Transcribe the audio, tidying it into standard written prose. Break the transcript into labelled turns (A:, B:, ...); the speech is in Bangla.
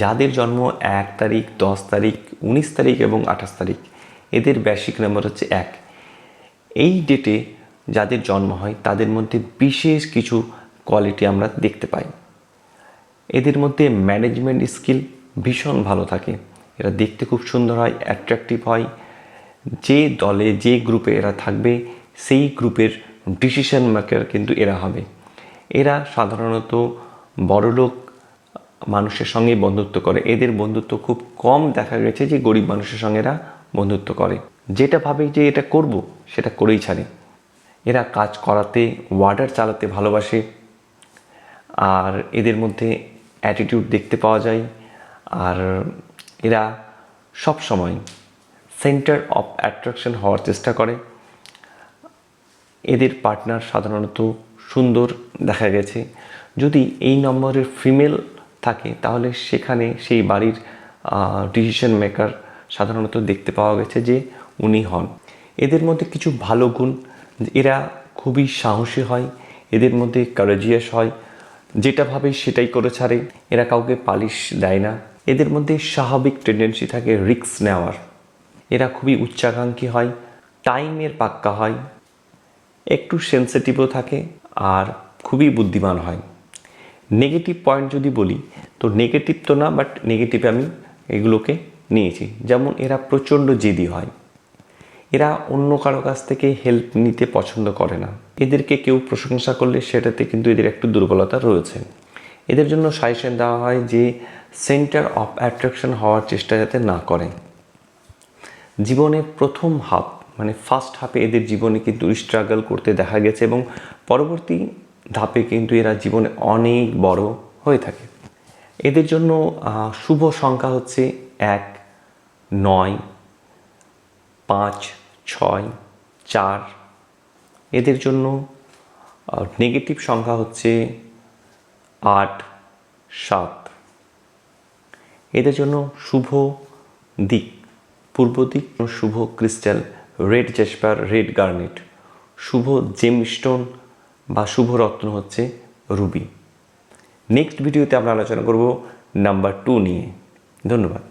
A: যাদের জন্ম 1 তারিখ, 10 তারিখ, 19 তারিখ এবং 28 তারিখ, এদের বেসিক নাম্বার হচ্ছে 1। এই ডেটে যাদের জন্ম হয় তাদের মধ্যে বিশেষ কিছু কোয়ালিটি আমরা দেখতে পাই। এদের মধ্যে ম্যানেজমেন্ট স্কিল ভীষণ ভালো থাকে। এরা দেখতে খুব সুন্দর হয়, অ্যাট্রাকটিভ হয়। যে দলে, যে গ্রুপে এরা থাকবে সেই গ্রুপের ডিসিশন মেকার কিন্তু এরা হবে। এরা সাধারণত বড়লোক মানুষের সঙ্গে বন্ধুত্ব করে। এদের বন্ধুত্ব খুব কম দেখা গেছে যে গরিব মানুষের সঙ্গে এরা বন্ধুত্ব করে। যেটা ভাবে যে এটা করব সেটা করেই ছাড়ে। এরা কাজ করাতে, ওয়ার্ডার চালাতে ভালোবাসে। আর এদের মধ্যে অ্যাটিটিউড দেখতে পাওয়া যায়। আর এরা সব সময় সেন্টার অফ অ্যাট্রাকশন হওয়ার চেষ্টা করে। এদের পার্টনার সাধারণত সুন্দর দেখা গেছে। যদি এই নম্বরের ফিমেল থাকে তাহলে সেখানে সেই বাড়ির ডিসিশন মেকার সাধারণত দেখতে পাওয়া গেছে যে উনি হন। এদের মধ্যে কিছু ভালো গুণ, এরা খুবই সাহসী হয়, এদের মধ্যে কারেজিয়াস হয়, যেটা ভাবে সেটাই করে ছাড়ে। এরা কাউকে পালিশ দেয় না। এদের মধ্যে স্বাভাবিক টেন্ডেন্সি থাকে রিস্ক নেওয়ার। এরা খুবই উচ্চাকাঙ্ক্ষী হয়, টাইমের পাক্কা হয়, একটু সেন্সিটিভও থাকে আর খুবই বুদ্ধিমান হয়। নেগেটিভ পয়েন্ট যদি বলি তো নেগেটিভ তো না, বাট নেগেটিভে আমি এগুলোকে নিয়েছি। যেমন এরা প্রচণ্ড জেদি হয়। এরা অন্য কারো কাছ থেকে হেল্প নিতে পছন্দ করে না। এদেরকে কেউ প্রশংসা করলে সেটাতে কিন্তু এদের একটু দুর্বলতা রয়েছে। এদের জন্য সাজেশন দেওয়া হয় যে সেন্টার অফ অ্যাট্রাকশন হওয়ার চেষ্টা যাতে না করে। জীবনে প্রথম হাফ মানে ফার্স্ট হাফে এদের জীবনে কিন্তু স্ট্রাগল করতে দেখা গেছে এবং পরবর্তী ধাপে কিন্তু এরা জীবনে অনেক বড় হয়ে থাকে। এদের জন্য শুভ সংখ্যা হচ্ছে 1, 9, 5, 6, 4। এদের জন্য নেগেটিভ সংখ্যা হচ্ছে 8, 7। এদের জন্য শুভ দিক পূর্ব দিক, শুভ crystal red jasper, red garnet. শুভ জেমস্টোন বা শুভ রত্ন হচ্ছে রুবি। নেক্সট ভিডিওতে আমরা আলোচনা করব নাম্বার 2 নিয়ে। ধন্যবাদ।